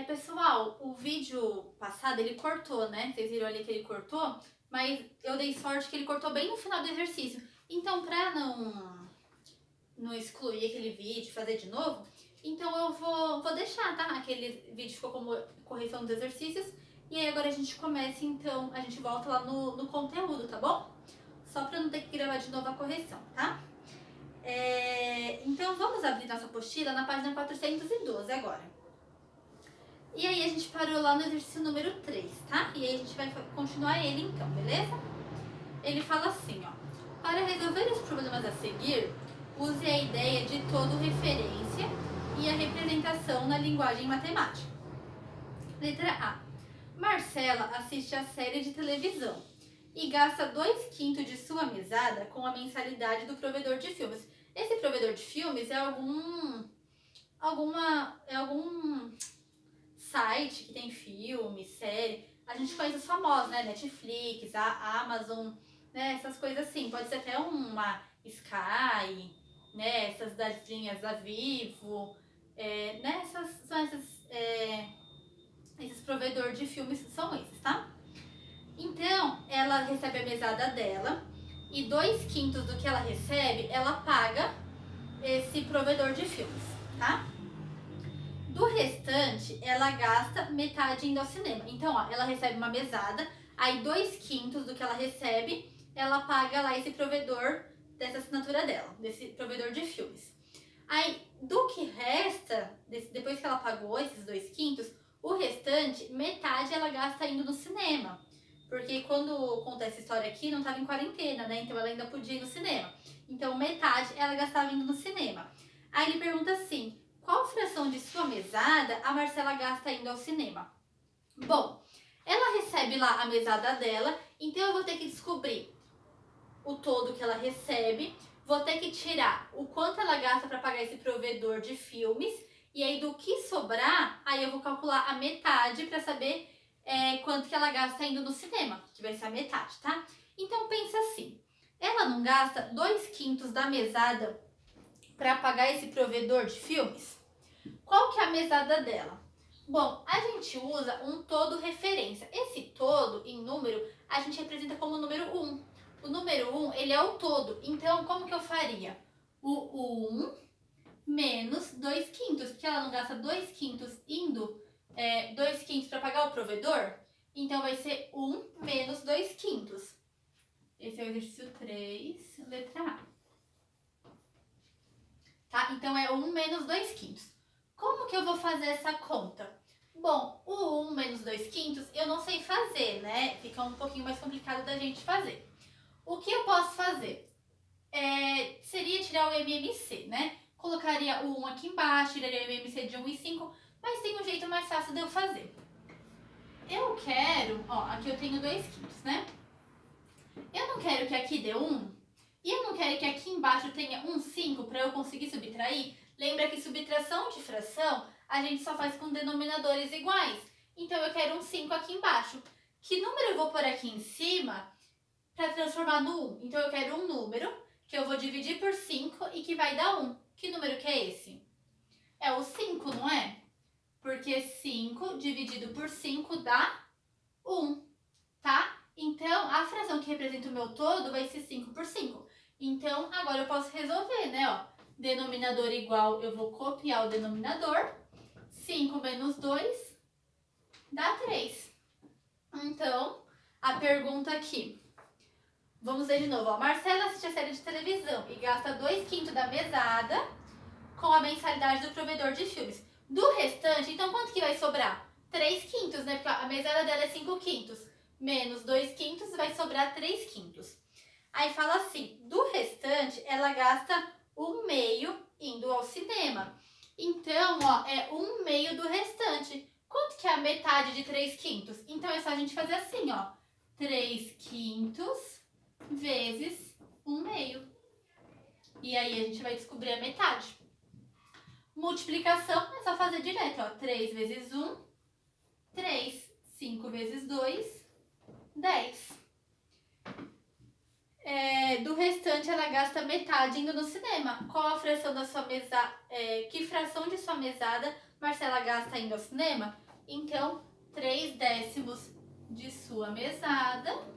Pessoal, o vídeo passado ele cortou, né? Vocês viram ali que ele cortou, mas eu dei sorte que ele cortou bem no final do exercício. Então, pra não excluir aquele vídeo, fazer de novo, então eu vou deixar, tá? Aquele vídeo ficou como correção dos exercícios. E aí agora a gente começa, então, a gente volta lá no conteúdo, tá bom? Só pra não ter que gravar de novo a correção, tá? Então vamos abrir nossa apostila na página 412 agora. E aí a gente parou lá no exercício número 3, tá? E aí a gente vai continuar ele então, beleza? Ele fala assim, ó. Para resolver os problemas a seguir, use a ideia de todo referência e a representação na linguagem matemática. Letra A. Marcela assiste a série de televisão e gasta 2/5 de sua mesada com a mensalidade do provedor de filmes. Esse provedor de filmes é algum site que tem filme, série. A gente conhece os famosos, né? Netflix, a Amazon, né? Essas coisas assim. Pode ser até uma Sky, né? Essas das linhas da Vivo, né? Esses provedores de filmes são esses, tá? Então, ela recebe a mesada dela e 2/5 do que ela recebe, ela paga esse provedor de filmes, tá? Do restante, ela gasta metade indo ao cinema. Então, ó, ela recebe uma mesada, aí 2/5 do que ela recebe, ela paga lá esse provedor dessa assinatura dela, desse provedor de filmes. Aí, do que resta, depois que ela pagou esses 2/5, o restante, metade ela gasta indo no cinema. Porque quando conta essa história aqui, não estava em quarentena, né? Então ela ainda podia ir no cinema. Então metade ela gastava indo no cinema. Aí ele pergunta assim, qual fração de sua mesada a Marcela gasta indo ao cinema? Bom, ela recebe lá a mesada dela, então eu vou ter que descobrir o todo que ela recebe, vou ter que tirar o quanto ela gasta para pagar esse provedor de filmes, e aí do que sobrar, aí eu vou calcular a metade para saber quanto que ela gasta indo no cinema, que vai ser a metade, tá? Então pensa assim, ela não gasta 2/5 da mesada para pagar esse provedor de filmes? Qual que é a mesada dela? Bom, a gente usa um todo referência. Esse todo, em número, a gente representa como número 1. O número 1, ele é o todo. Então, como que eu faria? O 1 menos 2/5, porque ela não gasta 2/5 indo, 2/5 para pagar o provedor. Então, vai ser 1 menos 2/5. Esse é o exercício 3, letra A. Tá? Então, é 1 menos 2/5. Como que eu vou fazer essa conta? Bom, o 1 menos 2/5 eu não sei fazer, né? Fica um pouquinho mais complicado da gente fazer. O que eu posso fazer? Seria tirar o MMC, né? Colocaria o 1 aqui embaixo, tiraria o MMC de 1 e 5, mas tem um jeito mais fácil de eu fazer. Eu quero, ó, aqui eu tenho 2/5, né? Eu não quero que aqui dê 1, e eu não quero que aqui embaixo tenha um 5 para eu conseguir subtrair. Lembra que subtração de fração a gente só faz com denominadores iguais. Então eu quero um 5 aqui embaixo. Que número eu vou pôr aqui em cima para transformar no 1? Então eu quero um número que eu vou dividir por 5 e que vai dar 1. Que número que é esse? É o 5, não é? Porque 5 dividido por 5 dá 1, tá? Então, a fração que representa o meu todo vai ser 5 por 5. Então, agora eu posso resolver, né? Ó, denominador igual, eu vou copiar o denominador. 5 menos 2 dá 3. Então, a pergunta aqui. Vamos ver de novo. Ó. Marcela assiste a série de televisão e gasta 2/5 da mesada com a mensalidade do provedor de filmes. Do restante, então quanto que vai sobrar? 3/5, né? Porque a mesada dela é 5/5. Menos 2/5 vai sobrar 3/5. Aí fala assim, do restante, ela gasta 1/2 indo ao cinema. Então, ó, é 1/2 do restante. Quanto que é a metade de 3/5? Então, é só a gente fazer assim, ó. 3/5 vezes 1/2. E aí, a gente vai descobrir a metade. Multiplicação é só fazer direto, ó. 3 vezes 1, 3. 5 vezes 2, 10. Do restante, ela gasta metade indo no cinema. Qual a fração da sua mesada? Que fração de sua mesada Marcela gasta indo ao cinema? Então, 3/10 de sua mesada.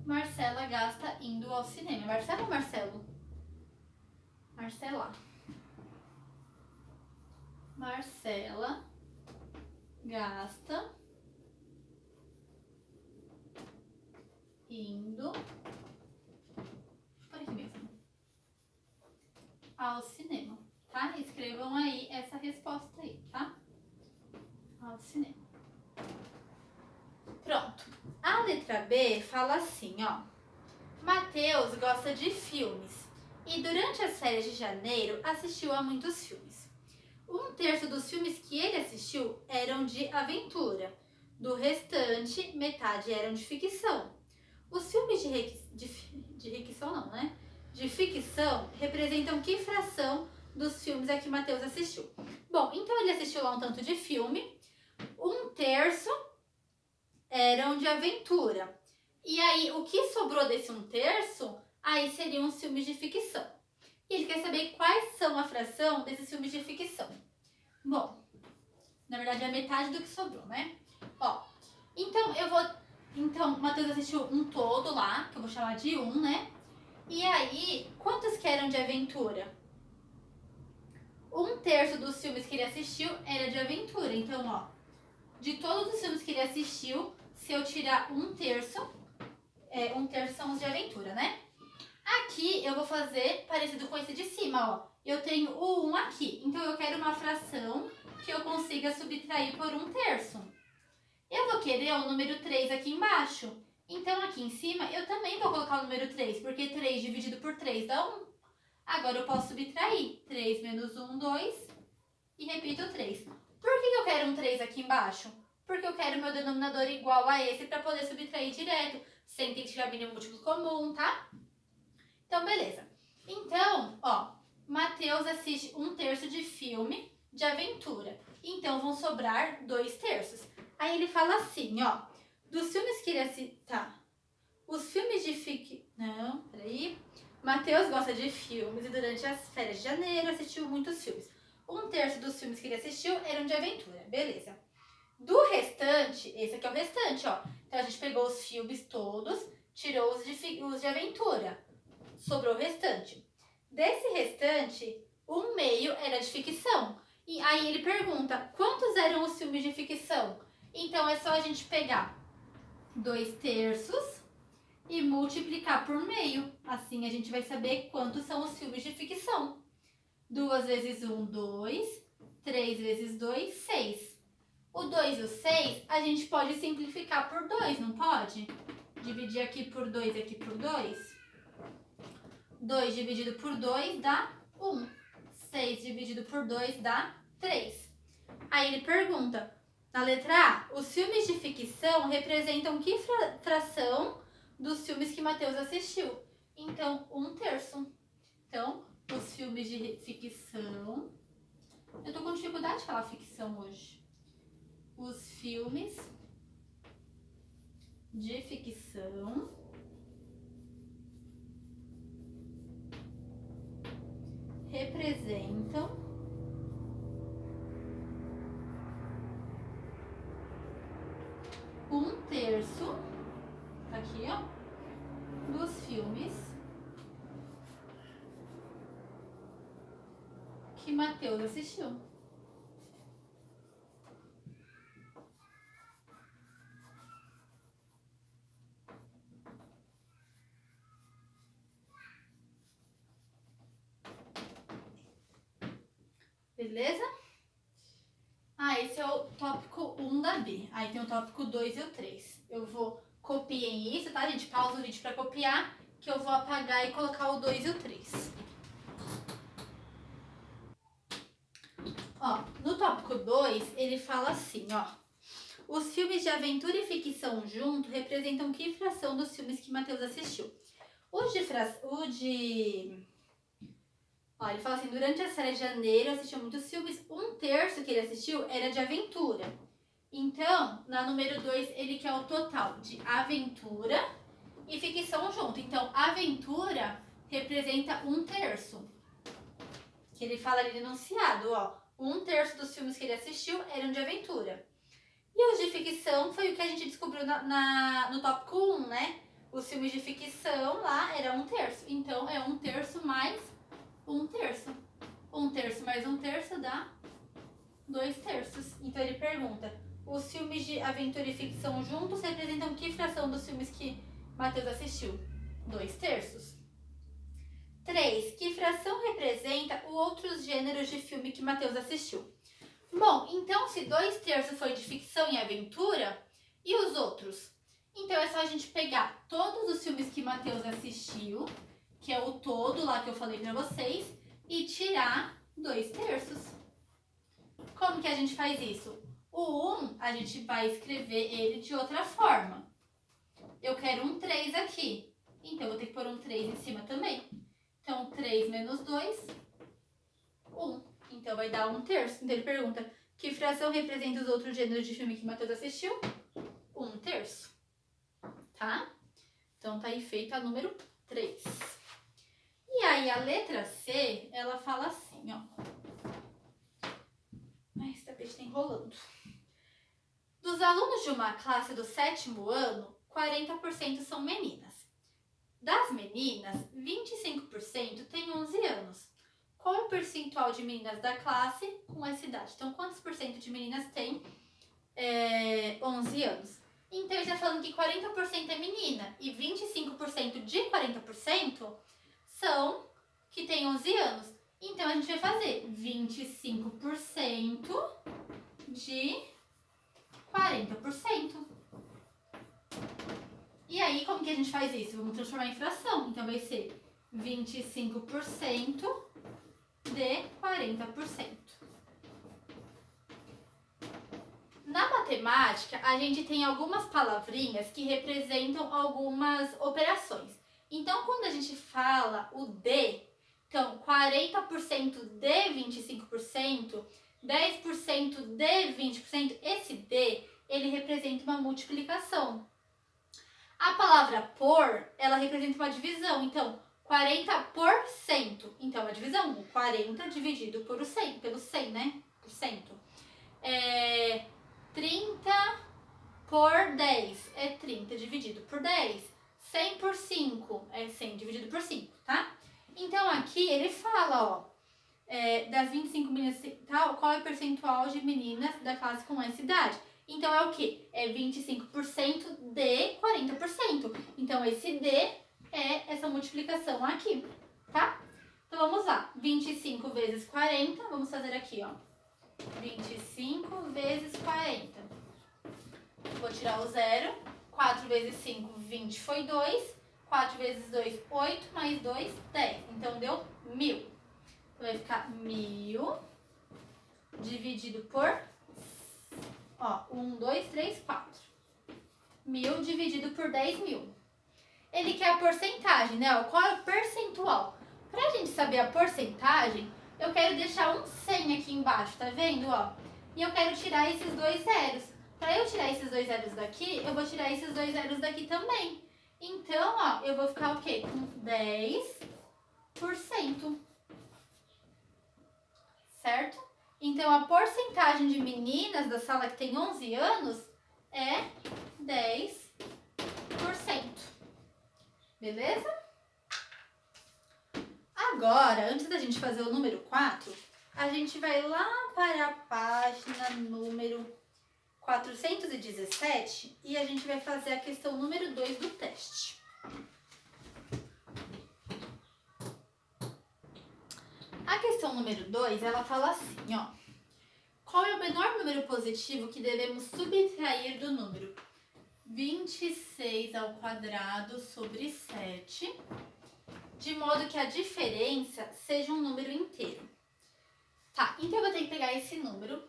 Marcela gasta indo ao cinema. Marcelo ou Marcelo? Marcela. Marcela gasta indo, por aqui mesmo, ao cinema, tá? Escrevam aí essa resposta aí, tá? Ao cinema. Pronto. A letra B fala assim, ó. Mateus gosta de filmes e durante as férias de janeiro assistiu a muitos filmes. 1/3 dos filmes que ele assistiu eram de aventura. Do restante, metade eram de ficção. Os filmes de ficção representam que fração dos filmes a que Mateus assistiu? Bom, então ele assistiu lá um tanto de filme, 1/3 eram de aventura. E aí, o que sobrou desse 1/3, aí seriam os filmes de ficção. E ele quer saber quais são a fração desses filmes de ficção. Bom, na verdade é a metade do que sobrou, né? Ó, então, o Matheus assistiu um todo lá, que eu vou chamar de 1, né? E aí, quantos que eram de aventura? 1/3 dos filmes que ele assistiu era de aventura. Então, ó, de todos os filmes que ele assistiu, se eu tirar 1/3, 1/3 são os de aventura, né? Aqui eu vou fazer parecido com esse de cima, ó. Eu tenho o 1 aqui, então eu quero uma fração que eu consiga subtrair por 1/3. Eu vou querer o número 3 aqui embaixo. Então aqui em cima eu também vou colocar o número 3, porque 3 dividido por 3 dá 1. Agora eu posso subtrair. 3 menos 1, 2. E repito 3. Por que eu quero um 3 aqui embaixo? Porque eu quero meu denominador igual a esse para poder subtrair direto, sem ter que tirar mínimo múltiplo comum, tá? Então, beleza. Então, ó, Mateus assiste 1/3 de filme de aventura. Então, vão sobrar 2/3. Aí ele fala assim, ó, dos filmes que ele assiste... Tá. Os filmes de Não, peraí. Mateus gosta de filmes e durante as férias de janeiro assistiu muitos filmes. 1/3 dos filmes que ele assistiu eram de aventura. Beleza. Do restante, esse aqui é o restante, ó. Então, a gente pegou os filmes todos, tirou os de aventura. Sobrou o restante. Desse restante, 1/2 era de ficção. E aí ele pergunta, quantos eram os filmes de ficção? Então, é só a gente pegar 2/3 e multiplicar por meio. Assim, a gente vai saber quantos são os filmes de ficção. 2 vezes 1, 2. 3 vezes 2, 6. O 2 e o 6, a gente pode simplificar por 2, não pode? Dividir aqui por 2 e aqui por 2. 2 dividido por 2 dá 1. 6 dividido por 2 dá 3. Aí ele pergunta, na letra A, os filmes de ficção representam que fração dos filmes que Mateus assistiu? Então, 1/3. Então, os filmes de ficção... Eu tô com dificuldade de falar ficção hoje. Os filmes de ficção representam um terço, aqui ó, dos filmes que Mateus assistiu. Beleza? Ah, esse é o tópico 1 da B. Aí tem o tópico 2 e o 3. Eu vou copiem isso, tá, gente? Pausa o vídeo para copiar, que eu vou apagar e colocar o 2 e o 3. Ó, no tópico 2, ele fala assim, ó. Os filmes de aventura e ficção junto representam que fração dos filmes que Mateus assistiu? Ó, ele fala assim, durante a série de janeiro assistiu muitos filmes, 1/3 que ele assistiu era de aventura. Então, na número 2, ele quer o total de aventura e ficção junto. Então, aventura representa 1/3. Que ele fala ali no enunciado, ó. 1/3 dos filmes que ele assistiu eram de aventura. E os de ficção foi o que a gente descobriu no tópico 1, né? Os filmes de ficção lá era 1/3. Então, é 1/3 mais 1/3. 1/3 mais 1/3 dá 2/3. Então, ele pergunta, os filmes de aventura e ficção juntos representam que fração dos filmes que Matheus assistiu? 2/3. 3. Que fração representa os outros gêneros de filme que Matheus assistiu? Bom, então se 2/3 foi de ficção e aventura, e os outros? Então é só a gente pegar todos os filmes que Matheus assistiu, que é o todo lá que eu falei pra vocês, e tirar 2/3. Como que a gente faz isso? O 1, a gente vai escrever ele de outra forma. Eu quero um 3 aqui, então eu vou ter que pôr um 3 em cima também. Então, 3 menos 2, 1. Então, vai dar 1/3. Então, ele pergunta, que fração representa os outros gêneros de filme que Matheus assistiu? 1/3. Tá? Então, tá aí feita a número 3. E aí, a letra C, ela fala assim, ó. Ai, esse tapete tá enrolando. Dos alunos de uma classe do 7º ano, 40% são meninas. Das meninas, 25% têm 11 anos. Qual é o percentual de meninas da classe com essa idade? Então, quantos por cento de meninas têm 11 anos? Então, ele está falando que 40% é menina e 25% de 40% são que têm 11 anos. Então, a gente vai fazer 25% de 40%. E aí, como que a gente faz isso? Vamos transformar em fração. Então, vai ser 25% de 40%. Na matemática, a gente tem algumas palavrinhas que representam algumas operações. Então, quando a gente fala o de, então, 40% de 25%, 10% de 20%, esse de, ele representa uma multiplicação. A palavra por, ela representa uma divisão. Então, 40%. Então, a divisão, o 40 dividido por 100, pelo 100, né? Por cento. 30 por 10 é 30 dividido por 10. 100 por 5 é 100 dividido por 5, tá? Então, aqui ele fala, ó, das 25 meninas, tal, qual é o percentual de meninas da classe com essa idade? Então, é o quê? É 25% de 40%. Então, esse D é essa multiplicação aqui, tá? Então, vamos lá. 25 vezes 40, vamos fazer aqui, ó. 25 vezes 40. Vou tirar o zero. 4 vezes 5, 20 foi 2. 4 vezes 2, 8. Mais 2, 10. Então, deu 1000. Então, vai ficar 1000 dividido por... Ó, 1, 2, 3, 4. 1000 dividido por 10.000. Ele quer a porcentagem, né? Ó, qual é o percentual? Pra gente saber a porcentagem, eu quero deixar um 100 aqui embaixo, tá vendo? Ó? E eu quero tirar esses dois zeros. Pra eu tirar esses dois zeros daqui, eu vou tirar esses dois zeros daqui também. Então, ó, eu vou ficar o quê? Com 10%. Certo? Então, a porcentagem de meninas da sala que tem 11 anos é 10%. Beleza? Agora, antes da gente fazer o número 4, a gente vai lá para a página número 417 e a gente vai fazer a questão número 2 do teste. A questão número 2, ela fala assim, ó. Qual é o menor número positivo que devemos subtrair do número 26 ao quadrado sobre 7, de modo que a diferença seja um número inteiro? Tá, então eu vou ter que pegar esse número,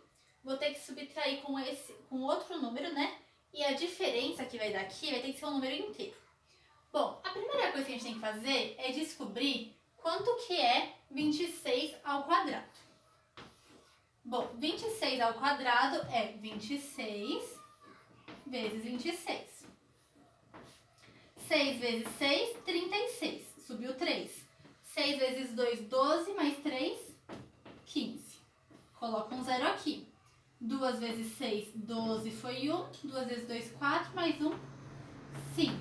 vou ter que subtrair com outro número, né? E a diferença que vai dar aqui vai ter que ser um número inteiro. Bom, a primeira coisa que a gente tem que fazer é descobrir quanto que é 26 ao quadrado. Bom, 26 ao quadrado é 26 vezes 26. 6 vezes 6, 36. Subiu 3. 2, 12, mais 3, 15. Coloca um zero aqui. 2 vezes 6, 12 foi 1. 2 vezes 2, 4, mais 1, 5.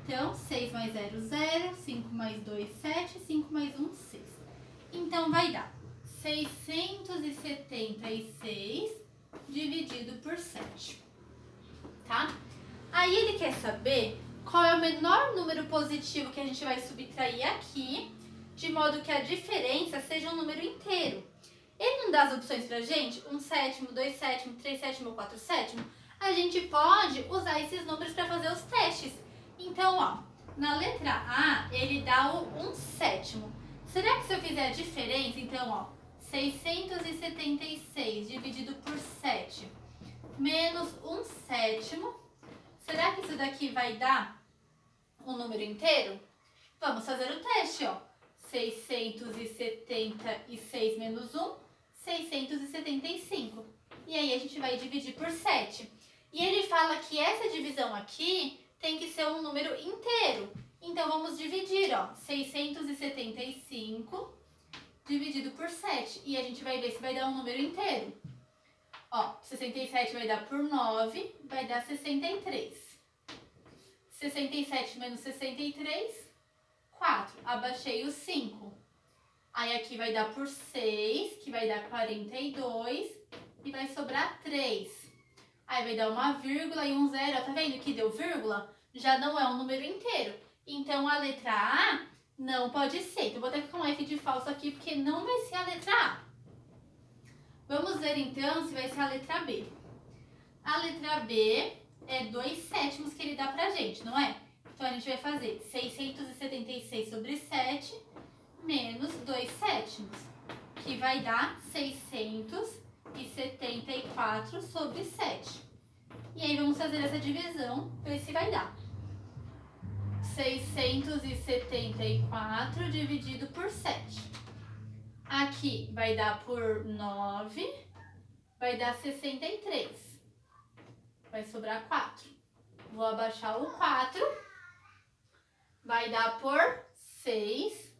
Então, 6 mais 0, 0. 5 mais 2, 7. 5 mais 1, 6. Então, vai dar 676 dividido por 7. Tá? Aí, ele quer saber qual é o menor número positivo que a gente vai subtrair aqui, de modo que a diferença seja um número inteiro. Ele não dá as opções pra gente, 1 sétimo, 2 sétimo, 3 sétimo ou 4 sétimo. A gente pode usar esses números para fazer os testes. Então, ó, na letra A, ele dá o 1 sétimo. Será que se eu fizer a diferença, então, ó, 676 dividido por 7 menos 1 sétimo, será que isso daqui vai dar um número inteiro? Vamos fazer o teste, ó. 676 menos 1, 675. E aí a gente vai dividir por 7. E ele fala que essa divisão aqui tem que ser um número inteiro. Então vamos dividir, ó. 675 dividido por 7. E a gente vai ver se vai dar um número inteiro. Ó, 67 vai dar por 9, vai dar 63. 67 menos 63, 4. Abaixei o 5. Aí aqui vai dar por 6, que vai dar 42. E vai sobrar 3. Aí vai dar uma vírgula e um zero. Ó, tá vendo que deu vírgula? Já não é um número inteiro. Então, a letra A não pode ser. Então, vou até colocar um F de falso aqui, porque não vai ser a letra A. Vamos ver, então, se vai ser a letra B. A letra B é 2 sétimos que ele dá pra gente, não é? Então, a gente vai fazer 676 sobre 7 menos 2 sétimos, que vai dar 674 sobre 7. E aí, vamos fazer essa divisão, ver se vai dar. 674 dividido por 7. Aqui vai dar por 9, vai dar 63. Vai sobrar 4. Vou abaixar o 4. Vai dar por 6,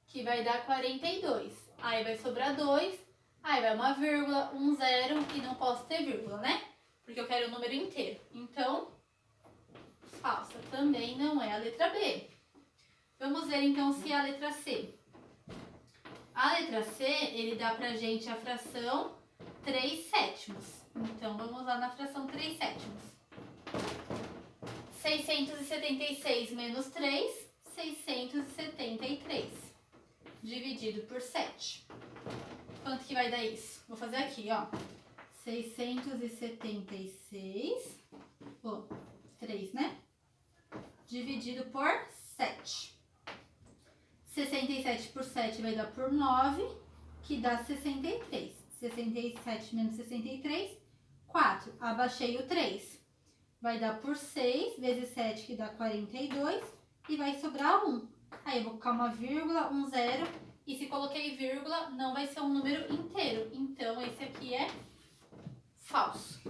que vai dar 42. Aí vai sobrar 2. Aí vai uma vírgula, um zero, e não posso ter vírgula, né? Porque eu quero o número inteiro. Então, falsa. Também não é a letra B. Vamos ver então se é a letra C. A letra C, ele dá pra gente a fração 3 sétimos. Então, vamos lá na fração 3 sétimos. 676 menos 3, 673. Dividido por 7. Quanto que vai dar isso? Vou fazer aqui, ó. 676, 3, né? Dividido por 7. 67 por 7 vai dar por 9, que dá 63. 67 menos 63, 4. Abaixei o 3. Vai dar por 6 vezes 7, que dá 42. E vai sobrar 1. Aí eu vou colocar uma vírgula, um zero. E se coloquei vírgula, não vai ser um número inteiro. Então, esse aqui é falso.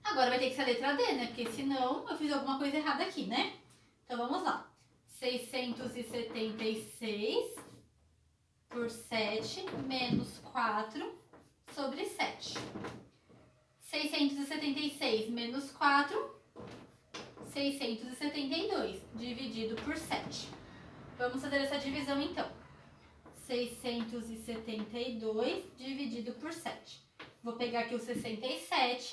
Agora vai ter que ser a letra D, né? Porque senão eu fiz alguma coisa errada aqui, né? Então, vamos lá. 676 por 7 menos 4 sobre 7. 676 menos 4, 672, dividido por 7. Vamos fazer essa divisão então. 672 dividido por 7. Vou pegar aqui o 67,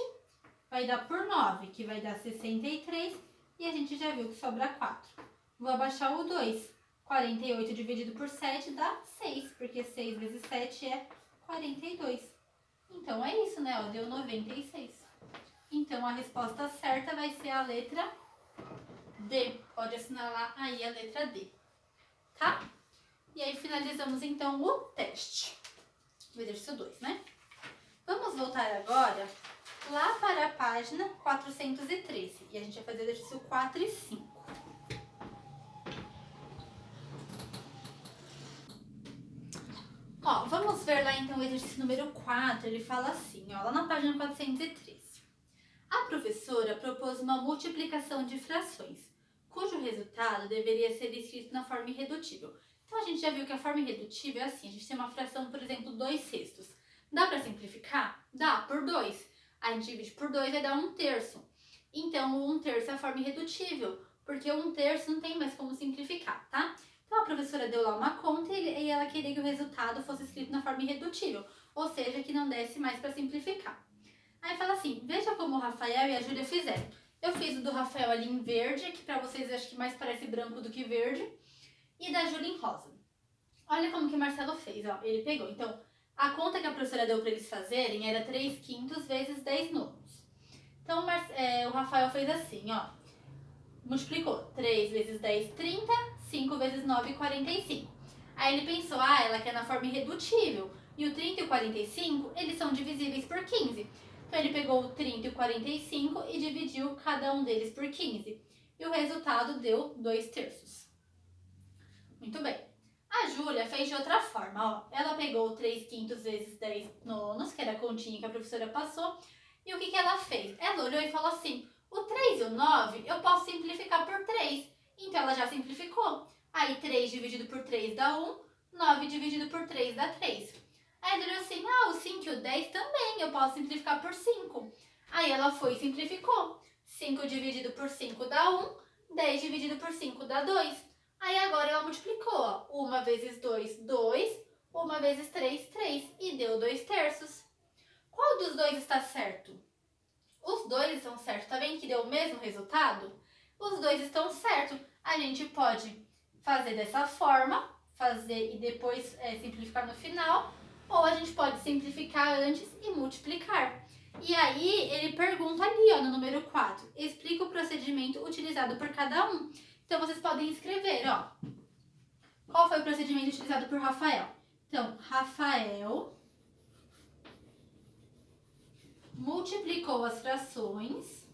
vai dar por 9, que vai dar 63, e a gente já viu que sobra 4. Vou abaixar o 2. 48 dividido por 7 dá 6, porque 6 vezes 7 é 42. Então, é isso, né? Ó, deu 96. Então, a resposta certa vai ser a letra D. Pode assinalar aí a letra D. Tá? E aí, finalizamos, então, o teste. O exercício 2, né? Vamos voltar agora lá para a página 413. E a gente vai fazer o exercício 4 e 5. Ó, vamos ver lá então o exercício número 4, ele fala assim, ó, lá na página 413. A professora propôs uma multiplicação de frações, cujo resultado deveria ser escrito na forma irredutível. Então, a gente já viu que a forma irredutível é assim. A gente tem uma fração, por exemplo, 2/6. Dá para simplificar? Dá, por 2. A gente divide por 2 vai dar 1/3. Então, o 1/3 é a forma irredutível, porque o 1/3 não tem mais como simplificar, tá? Então, a professora deu lá uma conta e ela queria que o resultado fosse escrito na forma irredutível, ou seja, que não desse mais para simplificar. Aí fala assim, veja como o Rafael e a Júlia fizeram. Eu fiz o do Rafael ali em verde, que para vocês acho que mais parece branco do que verde, e da Júlia em rosa. Olha como que o Marcelo fez, ó. Ele pegou. Então, a conta que a professora deu para eles fazerem era 3/5 vezes 10 nonos. Então, o Rafael fez assim, ó. Multiplicou 3 vezes 10, 30, 5 vezes 9, 45. Aí ele pensou, ela quer na forma irredutível. E o 30 e o 45, eles são divisíveis por 15. Então, ele pegou o 30 e o 45 e dividiu cada um deles por 15. E o resultado deu 2/3. Muito bem. A Júlia fez de outra forma, ó. Ela pegou 3/5 vezes 10 nonos, que era a continha que a professora passou. E o que ela fez? Ela olhou e falou assim, o 3 e o 9 eu posso simplificar por 3. Então, ela já simplificou. Aí, 3 dividido por 3 dá 1, 9 dividido por 3 dá 3. Aí, ela olhou assim, o 5 e o 10 também eu posso simplificar por 5. Aí, ela foi e simplificou. 5 dividido por 5 dá 1, 10 dividido por 5 dá 2. Aí, agora, ela multiplicou, ó. 1 vezes 2, 2. 1 vezes 3, 3. E deu 2/3. Qual dos dois está certo? Os dois estão certos. Tá vendo que deu o mesmo resultado? Os dois estão certos. A gente pode fazer dessa forma, fazer e depois simplificar no final, ou a gente pode simplificar antes e multiplicar. E aí, ele pergunta ali, ó, no número 4, explica o procedimento utilizado por cada um. Então, vocês podem escrever, ó. Qual foi o procedimento utilizado por Rafael? Então, Rafael multiplicou as frações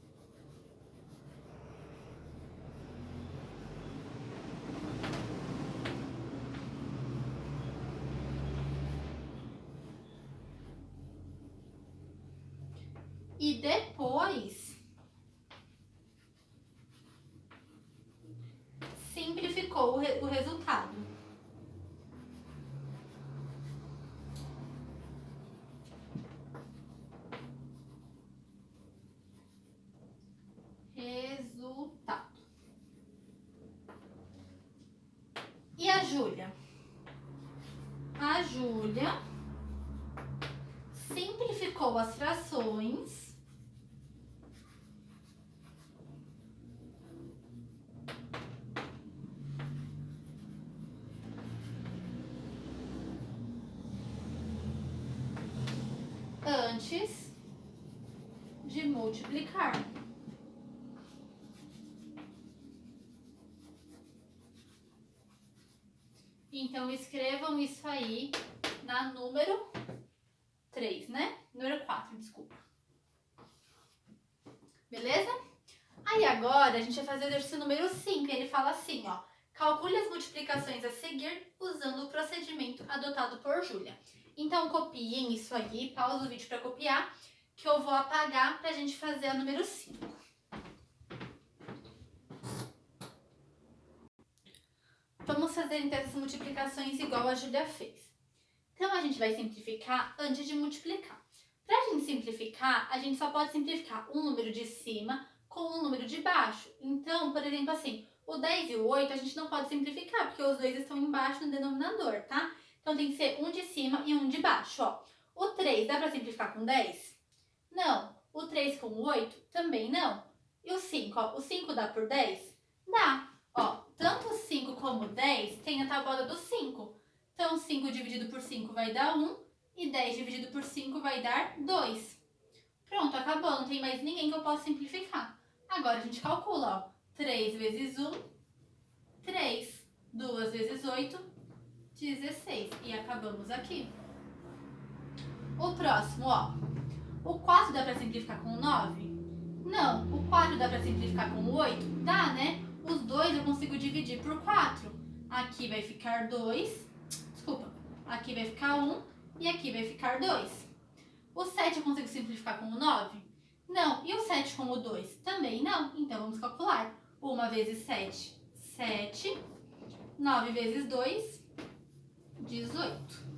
e depois simplificou o resultado. Resultado. E a Júlia? A Júlia simplificou as frações antes de multiplicar. Então, escrevam isso aí na número 3, né? Número 4, desculpa. Beleza? Aí agora a gente vai fazer o exercício número 5. Ele fala assim, ó. Calcule as multiplicações a seguir usando o procedimento adotado por Júlia. Então, copiem isso aí, pausa o vídeo para copiar, que eu vou apagar pra gente fazer a número 5. Vamos fazer então essas multiplicações igual a Júlia fez. Então, a gente vai simplificar antes de multiplicar. Para a gente simplificar, a gente só pode simplificar um número de cima com um número de baixo. Então, por exemplo, assim, o 10 e o 8 a gente não pode simplificar, porque os dois estão embaixo no denominador, tá? Então, tem que ser um de cima e um de baixo, ó. O 3 dá para simplificar com 10? Não. O 3 com o 8? Também não. E o 5, ó, o 5 dá por 10? Dá. Ó, tanto o 5 como o 10 tem a tabuada do 5. Então, 5 dividido por 5 vai dar 1 e 10 dividido por 5 vai dar 2. Pronto, acabou. Não tem mais ninguém que eu possa simplificar. Agora, a gente calcula, ó. 3 vezes 1, 3. 2 vezes 8, 16. E acabamos aqui. O próximo, ó. O 4 dá para simplificar com o 9? Não. O 4 dá para simplificar com o 8? Dá, né? Os dois eu consigo dividir por 4. Aqui vai ficar 2. Desculpa. Aqui vai ficar 1 e aqui vai ficar 2. O 7 eu consigo simplificar com o 9? Não. E o 7 com o 2? Também não. Então, vamos calcular. 1 vezes 7, 7. 9 vezes 2, 18.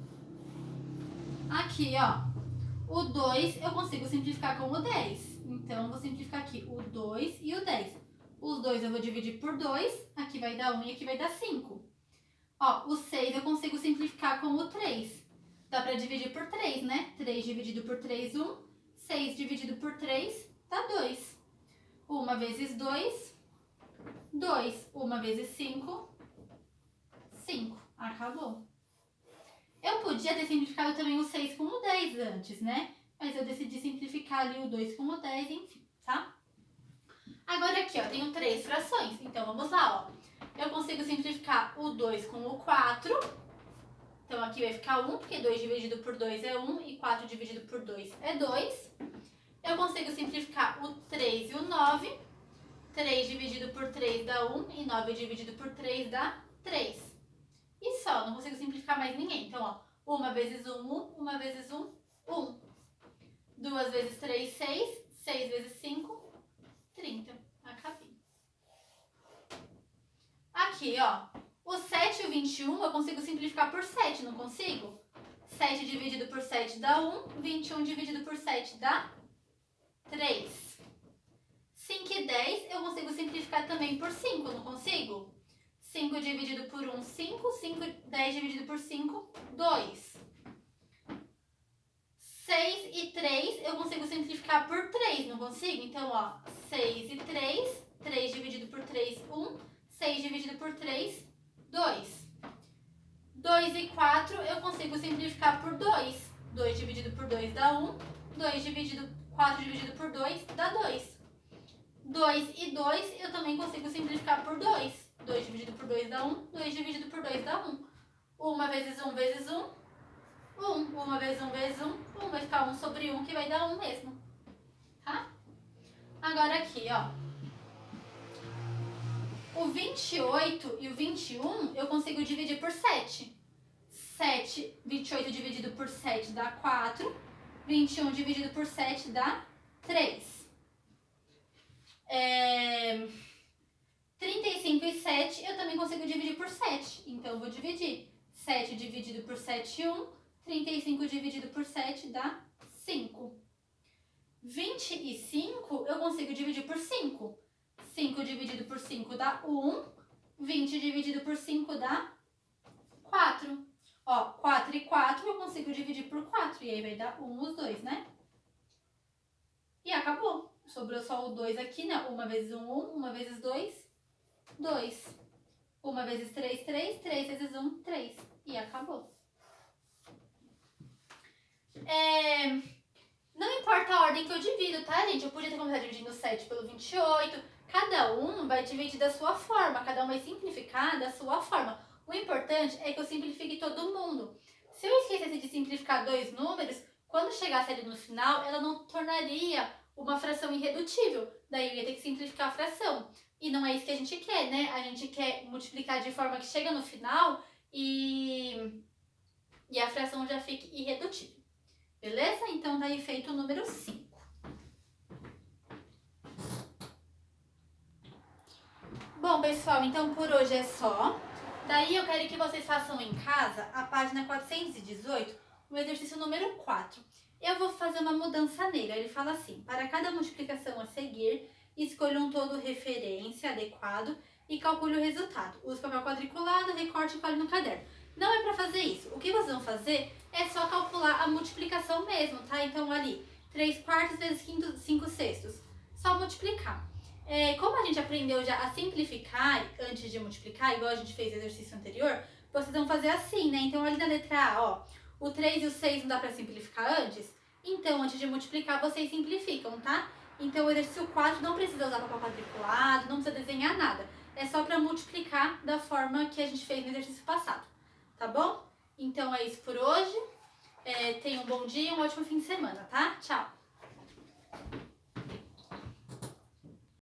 Aqui, ó, o 2 eu consigo simplificar com o 10. Então, eu vou simplificar aqui o 2 e o 10. Os dois eu vou dividir por 2, aqui vai dar 1 e aqui vai dar 5. Ó, o 6 eu consigo simplificar com o 3. Dá pra dividir por 3, né? 3 dividido por 3, 1. 6 dividido por 3, dá 2. 1 vezes 2, 2. 1 vezes 5, 5. Acabou. Eu podia ter simplificado também o 6 com o 10 antes, né? Mas eu decidi simplificar ali o 2 com o 10, enfim, tá? Agora aqui, ó, tenho 3 frações. Então, vamos lá, ó. Eu consigo simplificar o 2 com o 4. Então, aqui vai ficar 1, porque 2 dividido por 2 é 1 e 4 dividido por 2 é 2. Eu consigo simplificar o 3 e o 9. 3 dividido por 3 dá 1 e 9 dividido por 3 dá 3. E só, não consigo simplificar mais ninguém. Então, ó, 1 vezes 1, 1. 1 vezes 1, 1. 2 vezes 3, 6. 6 vezes 5, 30. Acabei. Aqui, ó, o 7 e o 21 eu consigo simplificar por 7, não consigo? 7 dividido por 7 dá 1. 21 dividido por 7 dá 3. 5 e 10 eu consigo simplificar também por 5, não consigo? 5 dividido por 1, 5. 10 dividido por 5, 2. 6 e 3 eu consigo simplificar por 3, não consigo? Então, ó, 6 e 3. 3 dividido por 3, 1. 6 dividido por 3, 2. 2 e 4 eu consigo simplificar por 2. 2 dividido por 2 dá 1. 4 dividido por 2 dá 2. 2 e 2 eu também consigo simplificar por 2. 2 dividido por 2 dá 1. 2 dividido por 2 dá 1. 1 vezes 1 vezes 1, 1. 1 vezes 1 vezes 1, 1. Vai ficar 1 sobre 1, que vai dar 1 mesmo. Tá? Agora aqui, ó. O 28 e o 21 eu consigo dividir por 7. 28 dividido por 7 dá 4. 21 dividido por 7 dá 3. 35 e 7 eu também consigo dividir por 7. Então, eu vou dividir. 7 dividido por 7, 1. 35 dividido por 7 dá 5. 25 eu consigo dividir por 5. 5 dividido por 5 dá 1. 20 dividido por 5 dá 4. Ó, 4 e 4 eu consigo dividir por 4. E aí vai dar 1 os dois, né? E acabou. Sobrou só o 2 aqui, né? 1 vezes 1, 1. 1 vezes 2, 2. 1 vezes 3, 3. 3 vezes 1, 3. E acabou. Não importa a ordem que eu divido, tá, gente? Eu podia ter começado dividindo o 7 pelo 28. Cada um vai dividir da sua forma. Cada um vai simplificar da sua forma. O importante é que eu simplifique todo mundo. Se eu esquecesse de simplificar dois números, quando chegasse ali no final, ela não tornaria uma fração irredutível. Daí eu ia ter que simplificar a fração. E não é isso que a gente quer, né? A gente quer multiplicar de forma que chega no final e a fração já fique irredutível. Beleza? Então tá aí feito o número 5. Bom, pessoal, então por hoje é só. Daí eu quero que vocês façam em casa a página 418, o exercício número 4. Eu vou fazer uma mudança nele. Ele fala assim: para cada multiplicação a seguir, escolha um todo referência adequado e calcule o resultado. Use papel quadriculado, recorte e cole no caderno. Não é para fazer isso. O que vocês vão fazer é só calcular a multiplicação mesmo, tá? Então ali, 3/4 vezes 5/6. Só multiplicar. Como a gente aprendeu já a simplificar antes de multiplicar, igual a gente fez no exercício anterior, vocês vão fazer assim, né? Então ali na letra A, ó, o 3 e o 6 não dá pra simplificar antes? Então, antes de multiplicar, vocês simplificam, tá? Então, o exercício 4 não precisa usar papel quadriculado, não precisa desenhar nada. É só pra multiplicar da forma que a gente fez no exercício passado, tá bom? Então, é isso por hoje. Tenham um bom dia e um ótimo fim de semana, tá? Tchau!